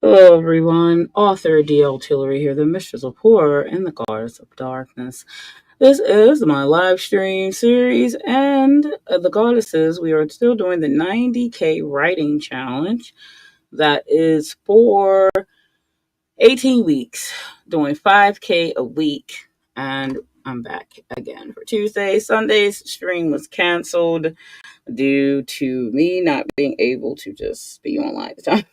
Hello, everyone. Author D.L. Tillery here, the Mistress of Horror and the Goddess of Darkness. This is my live stream series, and the Goddesses, we are still doing the 90K writing challenge. That is for 18 weeks, doing 5K a week, and I'm back again for Tuesday. Sunday's stream was canceled due to me not being able to just be online at the time.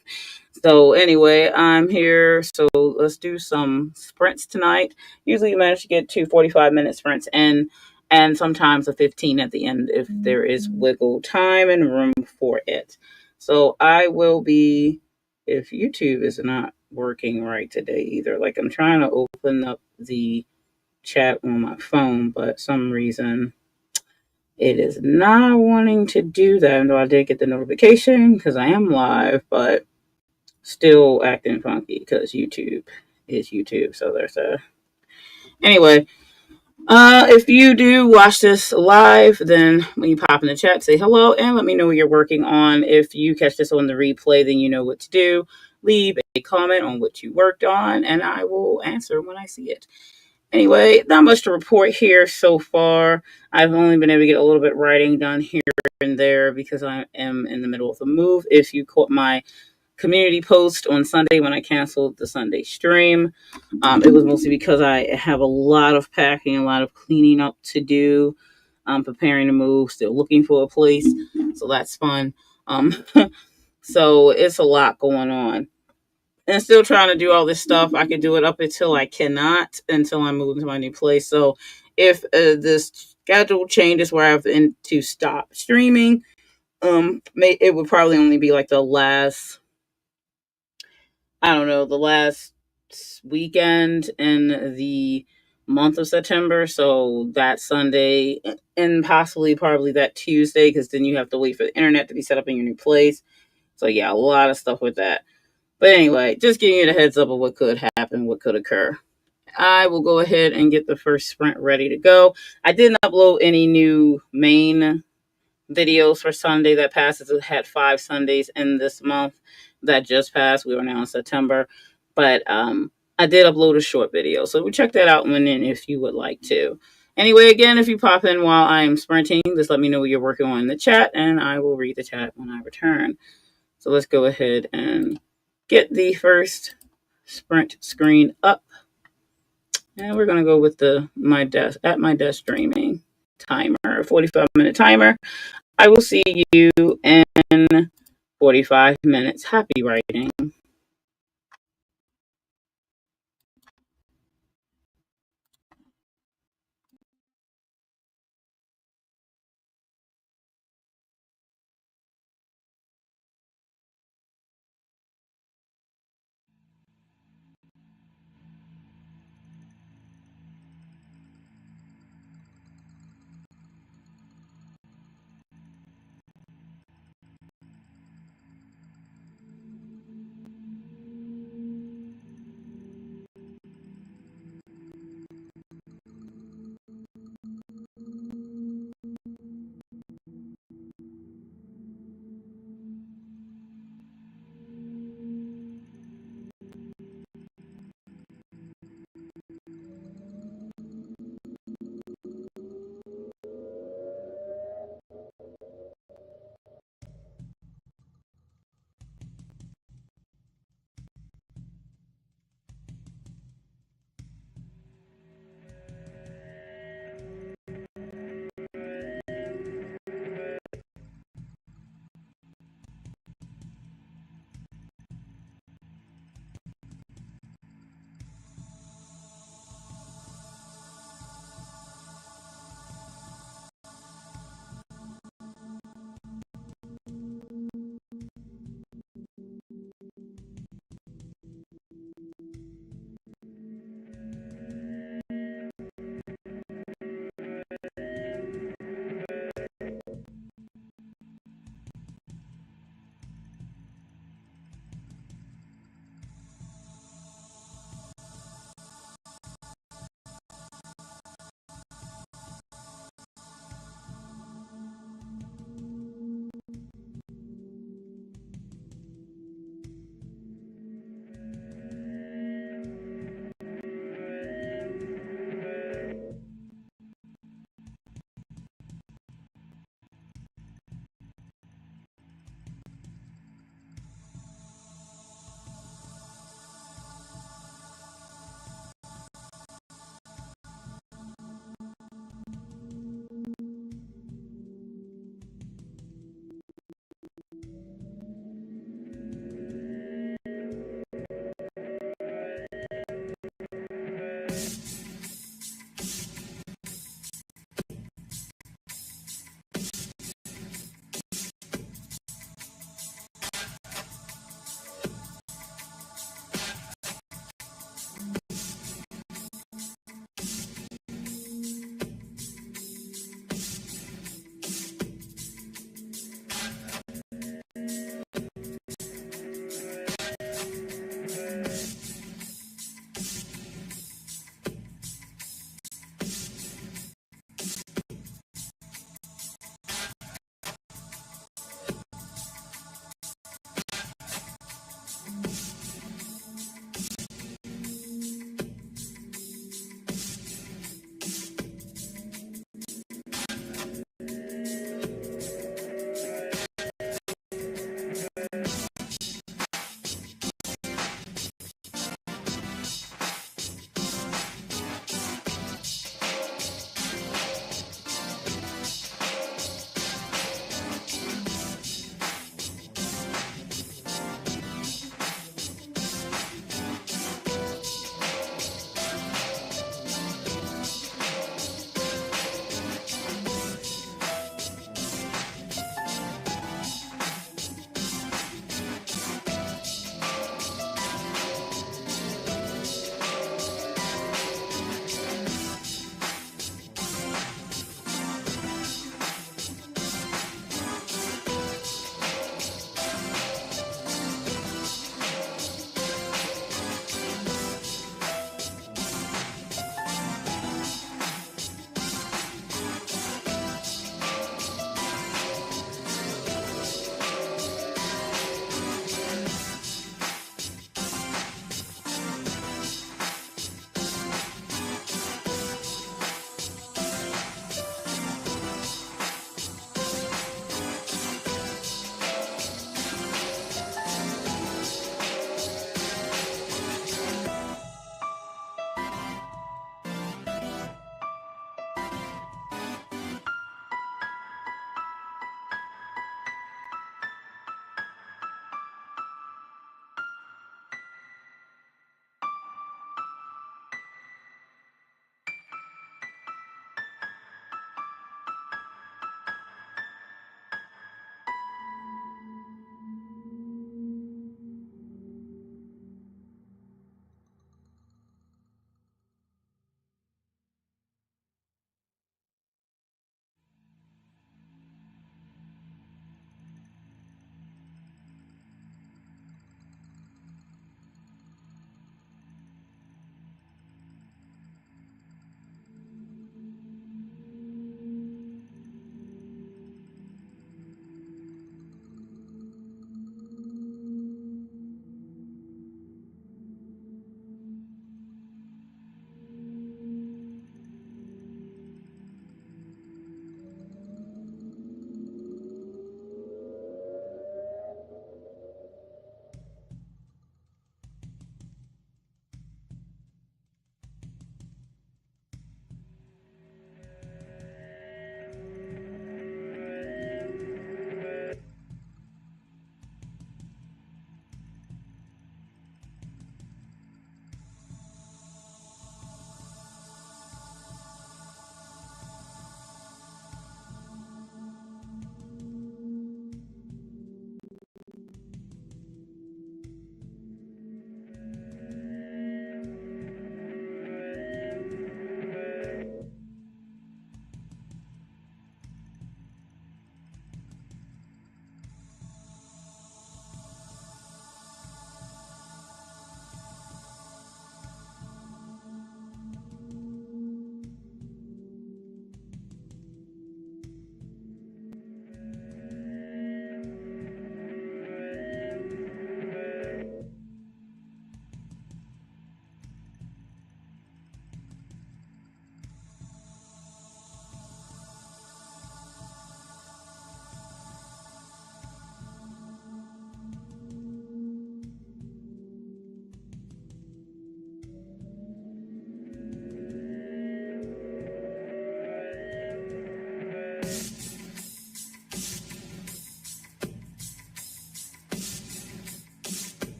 So anyway, I'm here. So let's do some sprints tonight. Usually you manage to get 2 45-minute sprints in, and sometimes a 15 at the end if there is wiggle time and room for it. So I will be, if YouTube is not working right today either, like I'm trying to open up the chat on my phone, but some reason it is not wanting to do that. Though I did get the notification because I am live, but still acting funky because YouTube is YouTube. So there's a anyway. If you do watch this live, then when you pop in the chat, say hello and let me know what you're working on. If you catch this on the replay, then you know what to do. Leave a comment on what you worked on, and I will answer when I see it. Anyway, not much to report here so far. I've only been able to get a little bit writing done here and there because I am in the middle of a move. If you caught my community post on Sunday when I canceled the Sunday stream. It was mostly because I have a lot of packing, a lot of cleaning up to do. I'm preparing to move, still looking for a place, so that's fun. So it's a lot going on. And still trying to do all this stuff. I can do it up until I cannot, until I move into my new place. So if this schedule changes where I have to stop streaming, it would probably only be like the last, I don't know, the last weekend in the month of September. So that Sunday and possibly probably that Tuesday, because then you have to wait for the internet to be set up in your new place. So yeah, a lot of stuff with that. But anyway, just giving you the heads up of what could happen, what could occur. I will go ahead and get the first sprint ready to go. I didn't upload any new main videos for Sunday that passes. It had 5 Sundays in this month that just passed. We are now in September, but I did upload a short video, so we check that out when in if you would like to. Anyway, again, if you pop in while I'm sprinting, just let me know what you're working on in the chat, and I will read the chat when I return. So let's go ahead and get the first sprint screen up, and we're gonna go with my desk streaming timer, 45-minute timer. I will see you in 45 minutes. Happy writing.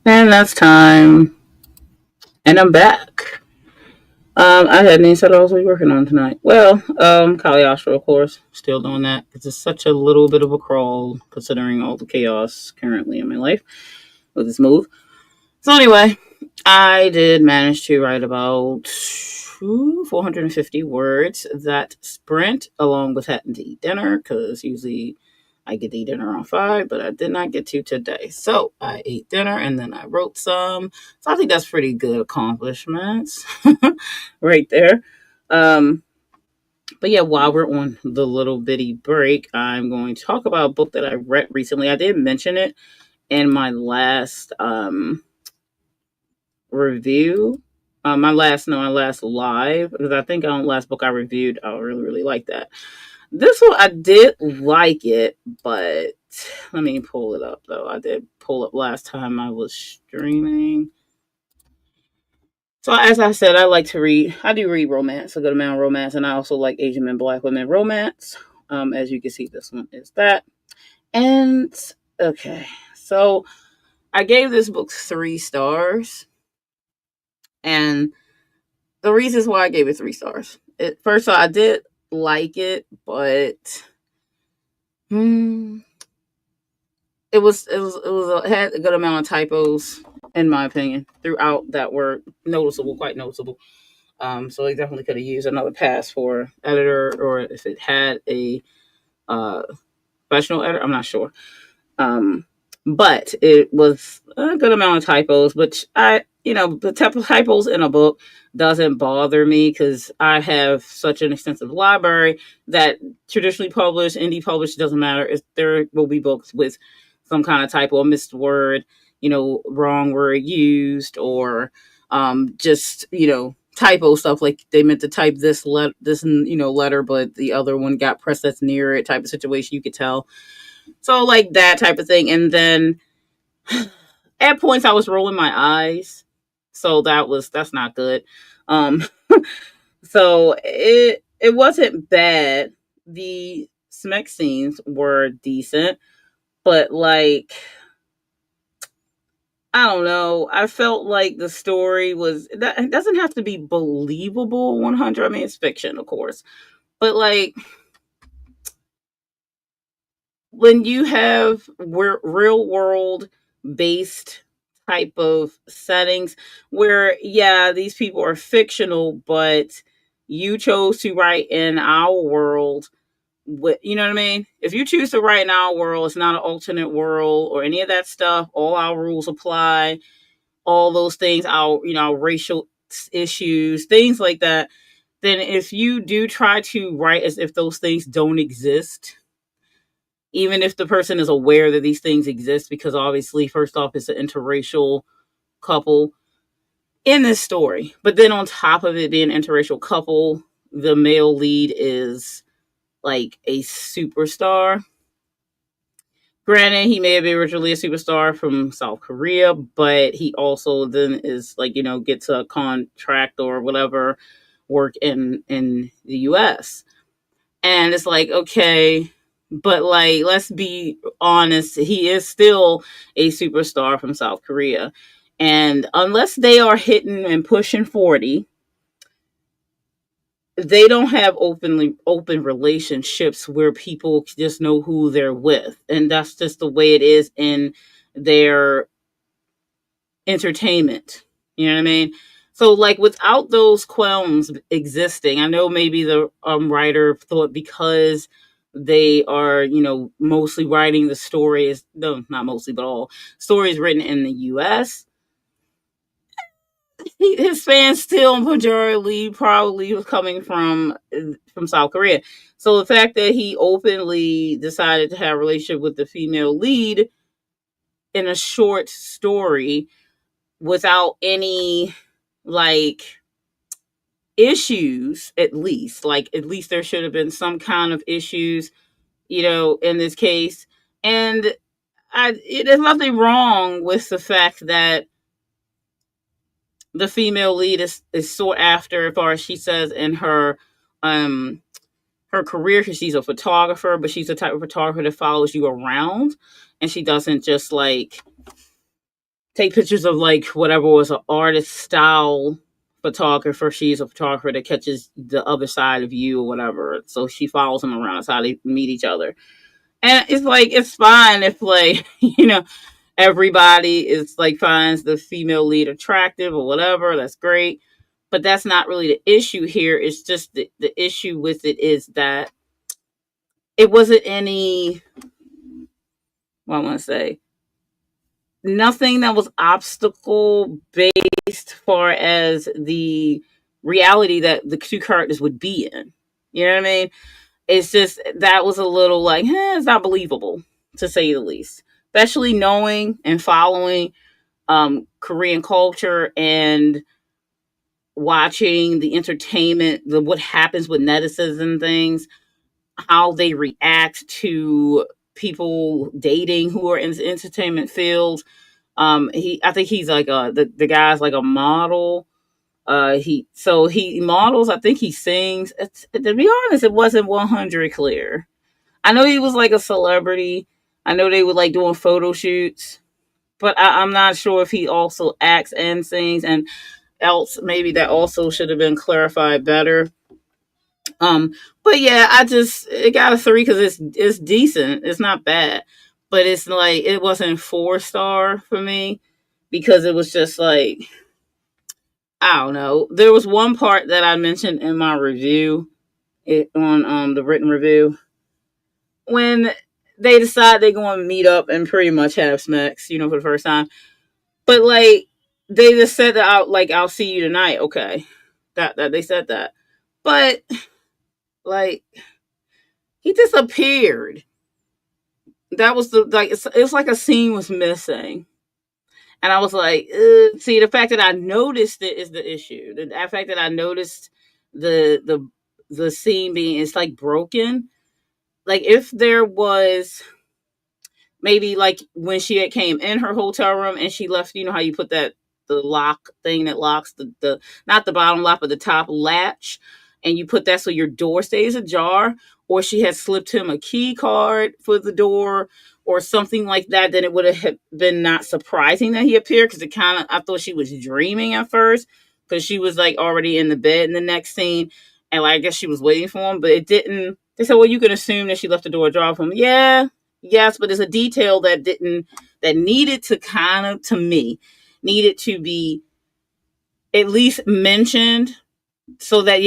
And that's time. And I'm back. I hadn't even said what I was working on tonight. Well, Caliostro, of course, still doing that because it's such a little bit of a crawl considering all the chaos currently in my life with this move. So anyway, I did manage to write about 450 words that sprint along with having to eat dinner because usually I get to eat dinner around 5, but I did not get to today. So I ate dinner and then I wrote some. So I think that's pretty good accomplishments right there. Um, but yeah, while we're on the little bitty break, I'm going to talk about a book that I read recently. I did mention it in my last review. My last live, because I think on last book I reviewed, I really like that. This one I did like it, but let me pull it up though. I did pull up last time I was streaming. So as I said, I like to read. I do read romance, a good amount of romance, and I also like Asian men, Black women romance. As you can see, this one is that. And okay, so I gave this book 3 stars, and the reasons why I gave it 3 stars. First of all, I did like it, but hmm, it had a good amount of typos in my opinion throughout that were noticeable, quite noticeable. So they definitely could have used another pass for editor, or if it had a uh, professional editor, I'm not sure. Um, but it was a good amount of typos, which the type of typos in a book doesn't bother me because I have such an extensive library that traditionally published, indie published, doesn't matter. There will be books with some kind of typo, a missed word, wrong word used, or just, typo stuff like they meant to type this letter, but the other one got pressed that's near it type of situation. You could tell. So like that type of thing. And then at points I was rolling my eyes. So that's not good. Um so it wasn't bad. The SMEC scenes were decent, but like I don't know. I felt like the story was that it doesn't have to be believable 100. I mean, it's fiction, of course. But like when you have real world based type of settings where these people are fictional, but you chose to write in our world, you know what I mean? If you choose to write in our world, it's not an alternate world or any of that stuff. All our rules apply, all those things, our racial issues, things like that. Then if you do try to write as if those things don't exist, even if the person is aware that these things exist, because obviously, first off, it's an interracial couple in this story. But then on top of it being an interracial couple, the male lead is like a superstar. Granted, he may have been originally a superstar from South Korea, but he also then is like, gets a contract or whatever work in the US. And it's like, okay, but like, let's be honest, he is still a superstar from South Korea. And unless they are hitting and pushing 40, they don't have open relationships where people just know who they're with. And that's just the way it is in their entertainment. You know what I mean? So, like, without those qualms existing, I know maybe the writer thought because they are, mostly writing the stories, no, not mostly, but all stories written in the U.S., his fans still majorly probably was coming from South Korea. So the fact that he openly decided to have a relationship with the female lead in a short story without any like issues, at least there should have been some kind of issues, in this case. And there's nothing wrong with the fact that the female lead is sought after, as far as she says in um her career, because she's a photographer, but she's the type of photographer that follows you around, and she doesn't just like take pictures of like whatever was an artist style photographer. She's a photographer that catches the other side of you or whatever. So she follows him around. That's how they meet each other. And it's like, it's fine if like, everybody is like finds the female lead attractive or whatever. That's great. But that's not really the issue here. It's just the issue with it is that it wasn't any, what I want to say, nothing that was obstacle based far as the reality that the two characters would be in. You know what I mean? It's just that was a little like, it's not believable to say the least. Especially knowing and following Korean culture and watching the entertainment, what happens with netizens and things, how they react to people dating who are in the entertainment field. I think he's like the guy's like a model. He models. I think he sings. To be honest, it wasn't 100 clear. I know he was like a celebrity. I know they were like doing photo shoots, but I'm not sure if he also acts and sings. And else, maybe that also should have been clarified better. Um, but yeah, it got a 3 because it's decent. It's not bad, but it's like it wasn't 4-star for me because it was just like, I don't know. There was one part that I mentioned in my review, on the written review, when they decide they're going to meet up and pretty much have sex, for the first time. But like they just said that I'll see you tonight. Okay, that they said that, but like he disappeared. That was it's like a scene was missing. And I was like, see, the fact that I noticed it is the issue. The fact that I noticed the scene being, it's like broken. Like if there was maybe like when she came in her hotel room and she left, how you put the lock thing that locks the not the bottom lock but the top latch, and you put that so your door stays ajar, or she had slipped him a key card for the door or something like that, then it would have been not surprising that he appeared, because I thought she was dreaming at first because she was like already in the bed in the next scene, and like, I guess she was waiting for him, but it didn't. They said, well, you can assume that she left the door ajar for him. Yeah, yes, but it's a detail that needed to to me, needed to be at least mentioned, so that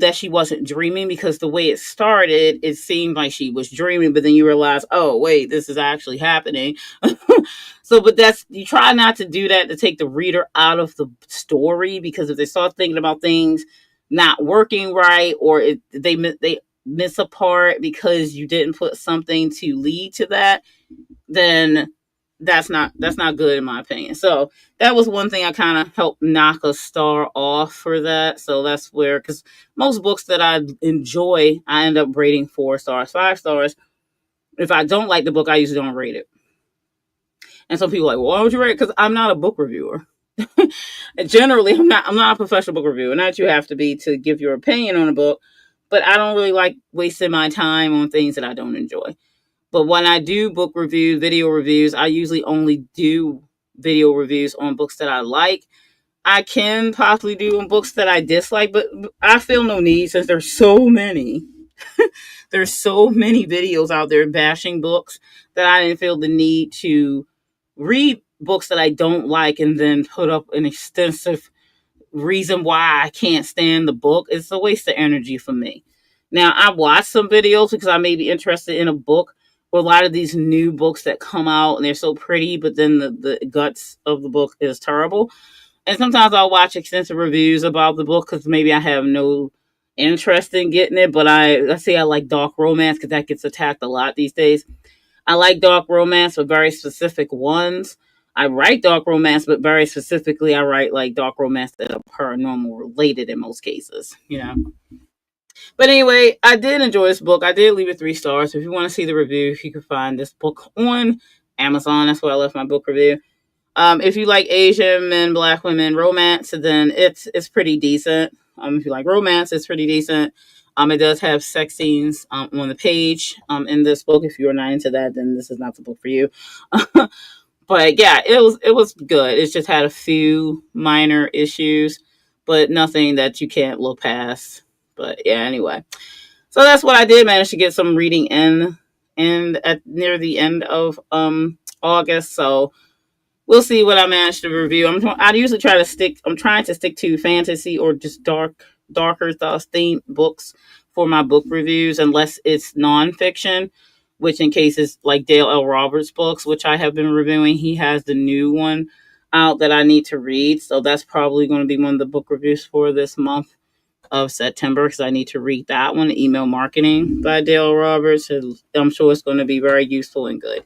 that she wasn't dreaming, because the way it started, it seemed like she was dreaming, but then you realize, oh wait, this is actually happening. But you try not to do that, to take the reader out of the story, because if they start thinking about things not working right, or they miss a part because you didn't put something to lead to that, then that's not good in my opinion. So that was one thing I kind of helped knock a star off for that. So that's where, because most books that I enjoy, I end up rating 4 stars, 5 stars. If I don't like the book, I usually don't rate it. And some people are like, well, why would you rate it? Because I'm not a book reviewer. Generally, I'm not a professional book reviewer. Not you have to be to give your opinion on a book, but I don't really like wasting my time on things that I don't enjoy. But when I do book reviews, video reviews, I usually only do video reviews on books that I like. I can possibly do on books that I dislike, but I feel no need, since there's so many. There's so many videos out there bashing books, that I didn't feel the need to read books that I don't like and then put up an extensive reason why I can't stand the book. It's a waste of energy for me. Now, I watched some videos because I may be interested in a book, or a lot of these new books that come out and they're so pretty, but then the guts of the book is terrible. And sometimes I'll watch extensive reviews about the book because maybe I have no interest in getting it. But let's say I like dark romance, because that gets attacked a lot these days. I like dark romance, but very specific ones. I write dark romance, but very specifically, I write like dark romance that are paranormal related in most cases, But anyway, I did enjoy this book. I did leave it 3 stars. If you want to see the review, you can find this book on Amazon. That's where I left my book review. If you like Asian men, Black women, romance, then it's pretty decent. If you like romance, it's pretty decent. It does have sex scenes on the page in this book. If you're not into that, then this is not the book for you. But yeah, it was good. It just had a few minor issues, but nothing that you can't look past. But yeah, anyway. So that's what I did manage to get some reading in at near the end of August. So we'll see what I managed to review. I usually try to stick. I'm trying to stick to fantasy or just darker thoughts themed books for my book reviews, unless it's nonfiction. Which, in cases like Dale L. Roberts books, which I have been reviewing, he has the new one out that I need to read. So that's probably going to be one of the book reviews for this month of September because I need to read that one, Email Marketing by Dale Roberts. And I'm sure it's going to be very useful and good.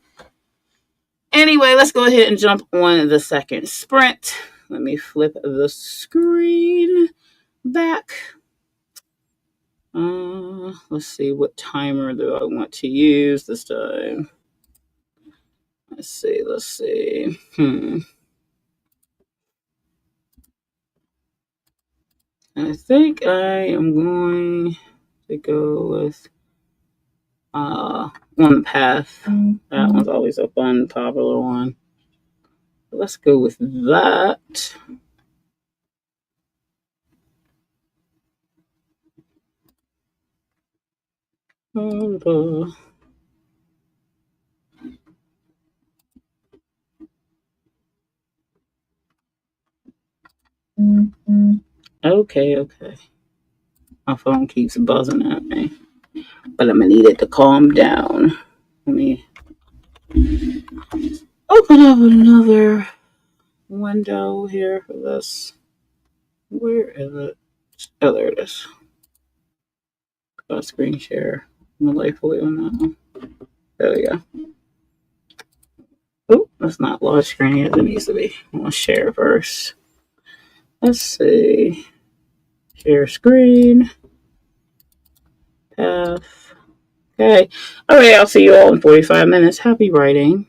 Anyway, let's go ahead and jump on the second sprint. Let me flip the screen back. Let's see, what timer do I want to use this time? Let's see. I think I am going to go with One Path. That one's always a fun, popular one. Let's go with that. Okay. My phone keeps buzzing at me, but I'm gonna need it to calm down. Let me open up another window here for this. Where is it? Oh, there it is. Got a screen share. I'm gonna lay fully on that one. There we go. Oh, that's not large screen as it needs to be. I'm gonna share first. Let's see. Share screen. Path. Okay. All right. I'll see you all in 45 minutes. Happy writing.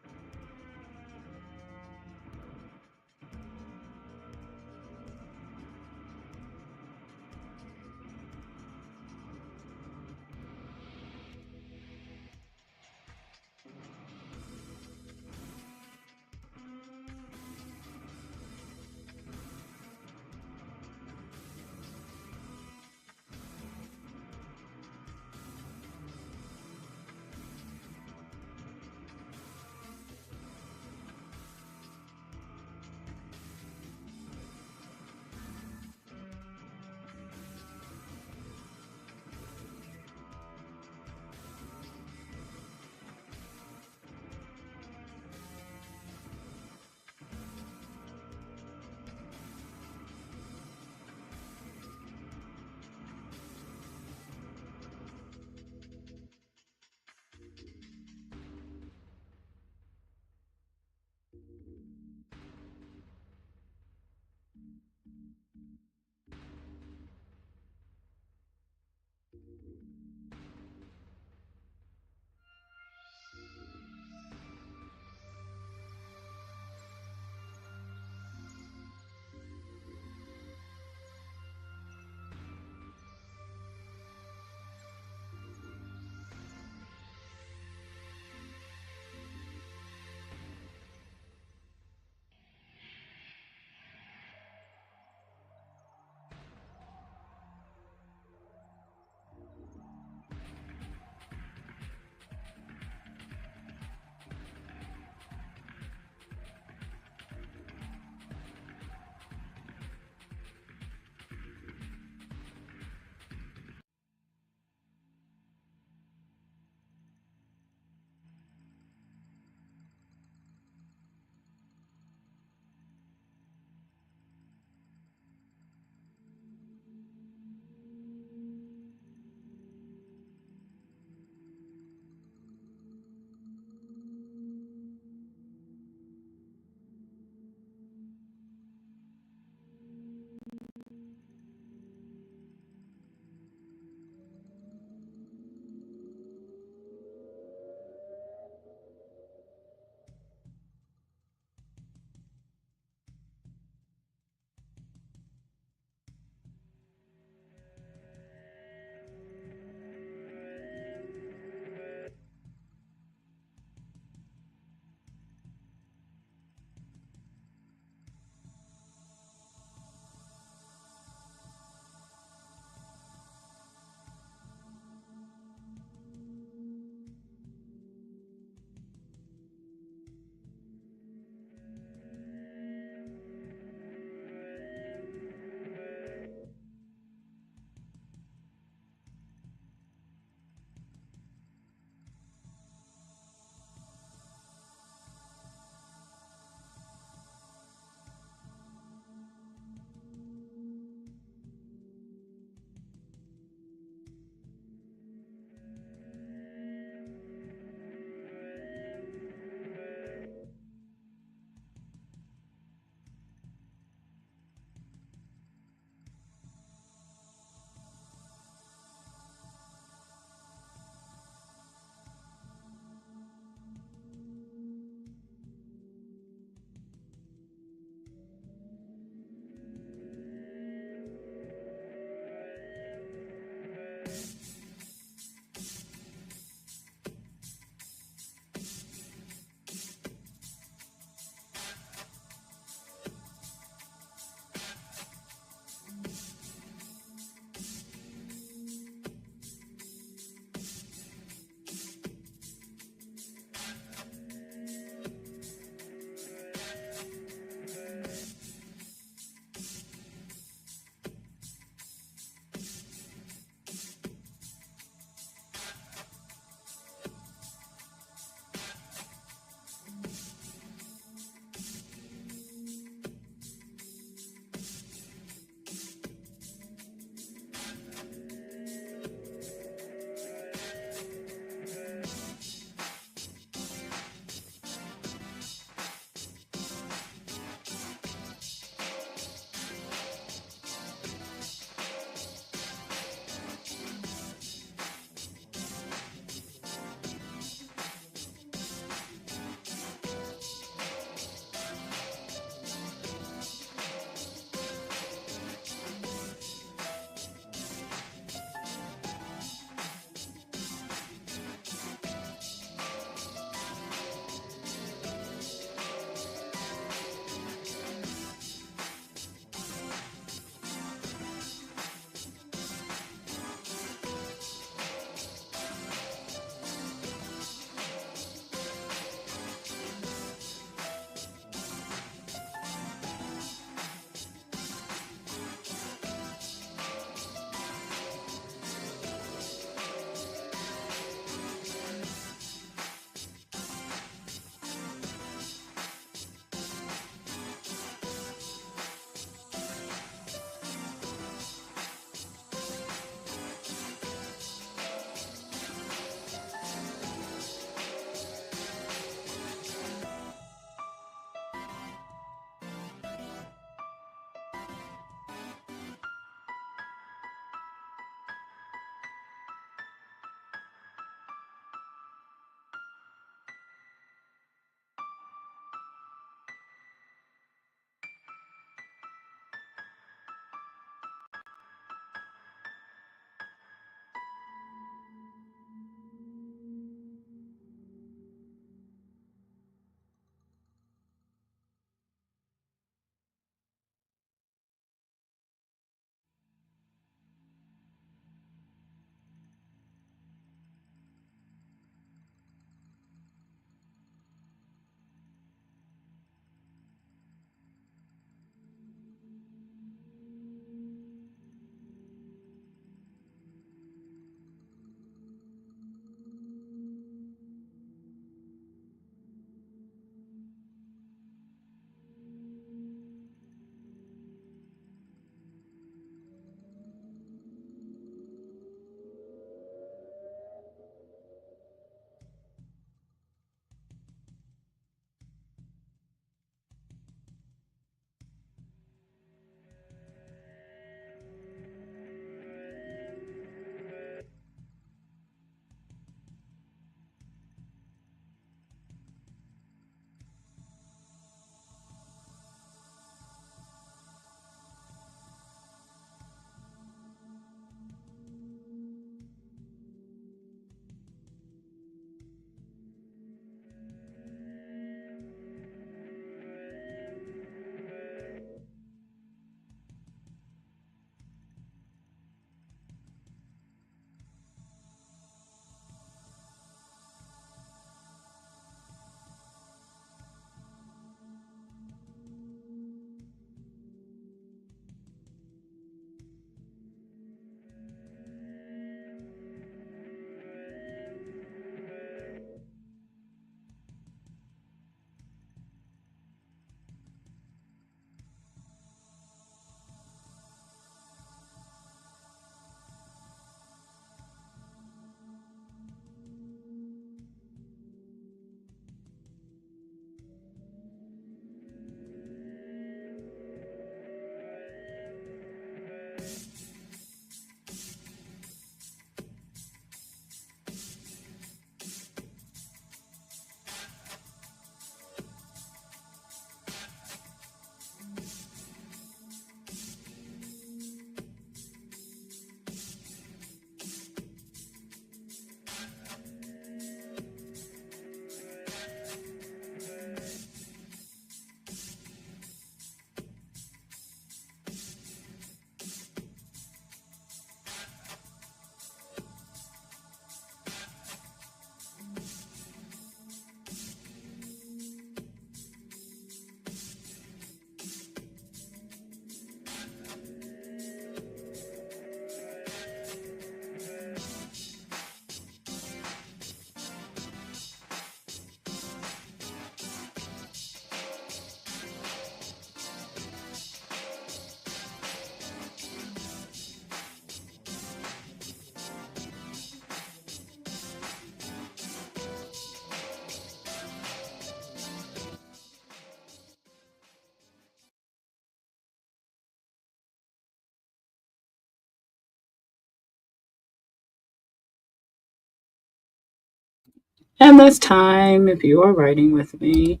And that's time if you are writing with me.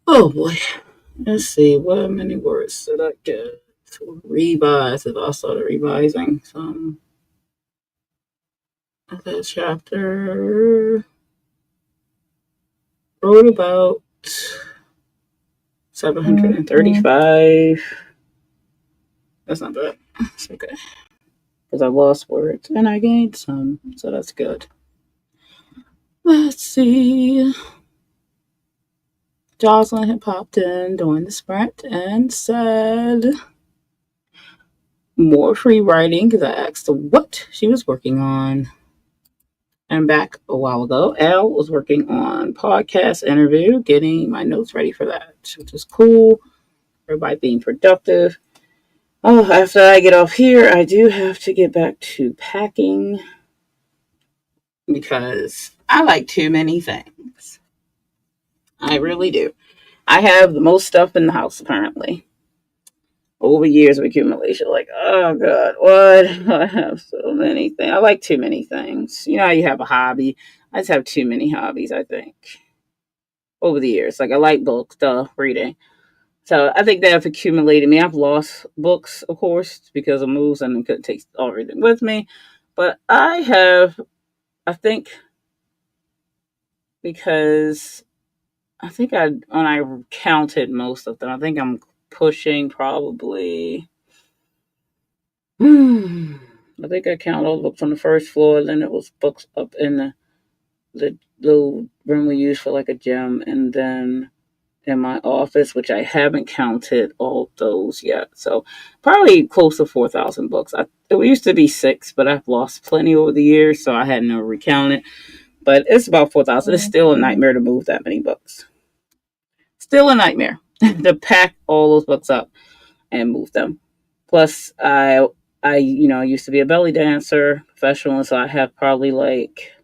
Oh boy. Let's see. What many words did I get? Revise. If I started revising some of that chapter. Wrote about 735. That's not bad. It's okay. Because I lost words and I gained some. So that's good. Let's see. Jocelyn had popped in during the sprint and said more free writing because I asked her what she was working on. And back a while ago, Elle was working on podcast interview, getting my notes ready for that, which is cool. Everybody being productive. Oh, after I get off here, I do have to get back to packing because I like too many things. I really do. I have the most stuff in the house apparently. Over years of accumulation, like, oh god, what? I have so many things. I like too many things. You know how you have a hobby? I just have too many hobbies, I think. Over the years. Like I like books, reading. So I think that have accumulated me. I've lost books, of course, because of moves and couldn't take everything with me. But I have, I think, because I think when I counted most of them, I think I'm pushing probably. I think I counted all the books on the first floor. Then it was books up in the little room we use for like a gym, and then in my office, which I haven't counted all those yet. So probably close to 4,000 books. It used to be 6, but I've lost plenty over the years, so I had never recounted. But it's about 4,000. It's still a nightmare to move that many books. Still a nightmare to pack all those books up and move them. Plus, I used to be a belly dancer professional, so I have probably like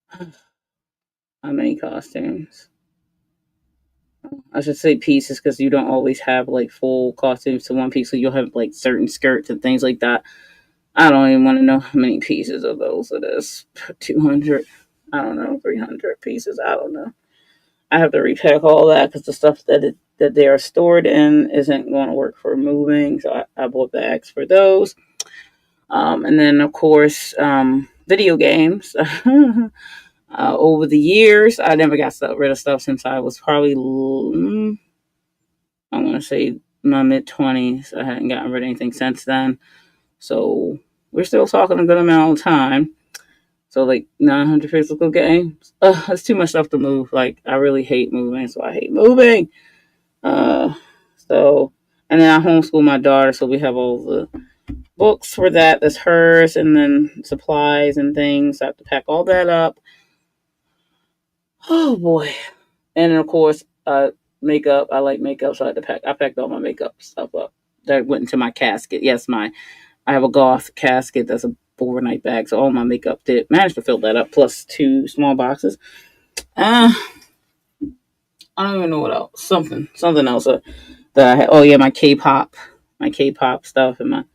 how many costumes? I should say pieces because you don't always have like full costumes to one piece, so you'll have like certain skirts and things like that. I don't even want to know how many pieces of those it is. 200, I don't know, 300 pieces. I don't know. I have to repack all that because the stuff that they are stored in isn't going to work for moving. So I bought bags for those. And then, of course, video games. Over the years, I never got rid of stuff since I was probably, I want to say, my mid-20s. I hadn't gotten rid of anything since then. So we're still talking a good amount of time. So like 900 physical games. That's too much stuff to move. Like I really hate moving, so I hate moving. Uh, so and then I homeschool my daughter, so we have all the books for that. That's hers, and then supplies and things. I have to pack all that up. Oh boy! And then of course, makeup. I like makeup, so I had to pack. I packed all my makeup stuff up. That went into my casket. Yes, I have a goth casket that's a overnight bag, so all my makeup did manage to fill that up, plus 2 small boxes. Uh, I don't even know what else. Something else that I had. Oh yeah, my K-pop stuff, and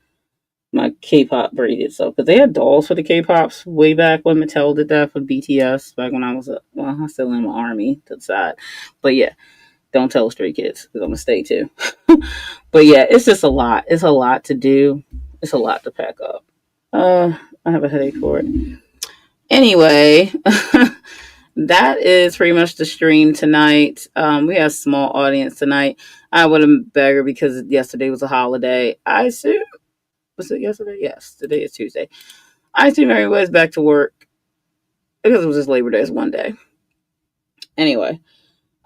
my K-pop braided stuff. But they had dolls for the K-pops way back when Mattel did that for BTS. Back when I was I still in my army to the side. But yeah, don't tell Stray Kids because I'm gonna stay too. But yeah, it's just a lot. It's a lot to do. It's a lot to pack up. I have a headache for it. Anyway, that is pretty much the stream tonight. We have a small audience tonight. I would have beggar because yesterday was a holiday. I assume was it yesterday? Yes, today is Tuesday. I assume everybody's back to work because it was just Labor Day is one day. Anyway,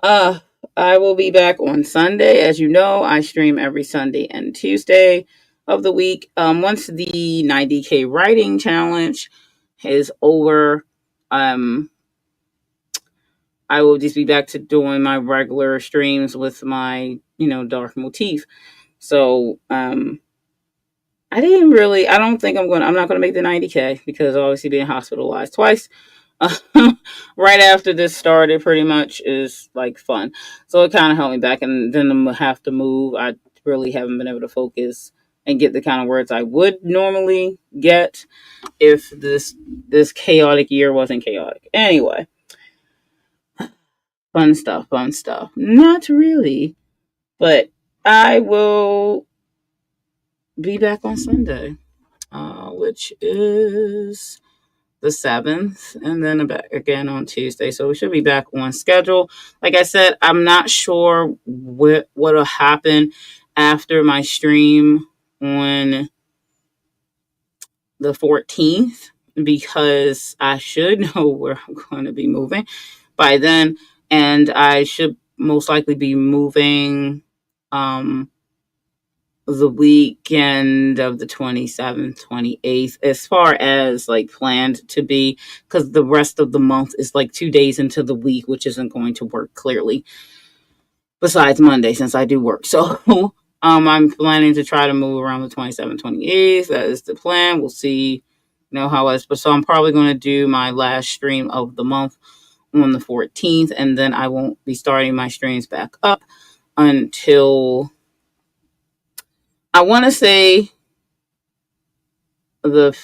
uh, I will be back on Sunday. As you know, I stream every Sunday and Tuesday of the week. Once the 90K writing challenge is over, I will just be back to doing my regular streams with my, dark motif. So, I don't think I'm not going to make the 90K because obviously being hospitalized twice right after this started pretty much is like fun. So it kind of held me back. And then I'm going to have to move. I really haven't been able to focus and get the kind of words I would normally get if this chaotic year wasn't chaotic. Anyway, fun stuff, fun stuff. Not really, but I will be back on Sunday, which is the 7th, and then back again on Tuesday. So we should be back on schedule. Like I said, I'm not sure what'll happen after my stream on the 14th, because I should know where I'm going to be moving by then, and I should most likely be moving the weekend of the 27th, 28th, as far as like planned to be, because the rest of the month is like 2 days into the week, which isn't going to work clearly, besides Monday, since I do work. So I'm planning to try to move around the 27th, 28th. That is the plan. We'll see, how it's, but so I'm probably going to do my last stream of the month on the 14th, and then I won't be starting my streams back up until, I want to say, that'd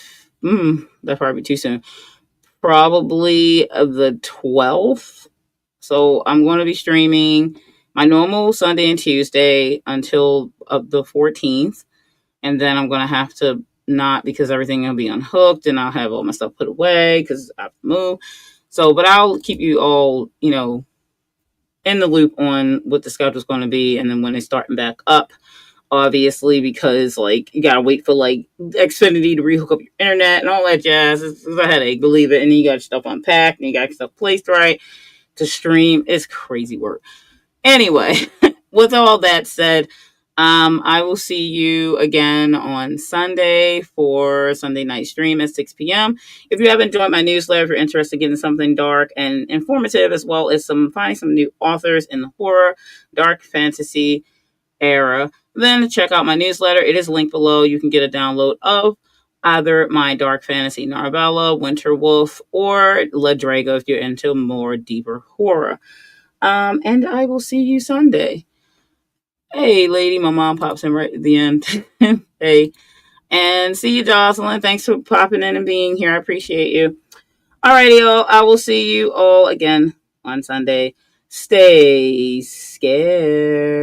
probably be too soon. Probably the 12th. So I'm going to be streaming my normal Sunday and Tuesday until the 14th. And then I'm going to have to not, because everything will be unhooked and I'll have all my stuff put away because I have to move. So, but I'll keep you all, in the loop on what the schedule's going to be. And then when they starting back up, obviously, because like you gotta wait for like Xfinity to rehook up your internet and all that jazz. It's a headache, believe it. And then you got your stuff unpacked and you got your stuff placed right to stream. It's crazy work. Anyway, with all that said, I will see you again on Sunday for Sunday night stream at 6 p.m. If you haven't joined my newsletter, if you're interested in getting something dark and informative, as well as finding some new authors in the horror, dark fantasy era, then check out my newsletter. It is linked below. You can get a download of either my dark fantasy novella, Winter Wolf, or La Drago if you're into more deeper horror. And I will see you Sunday. Hey, lady, my mom pops in right at the end. Hey, and see you, Jocelyn. Thanks for popping in and being here. I appreciate you. Alrighty, y'all. I will see you all again on Sunday. Stay scared.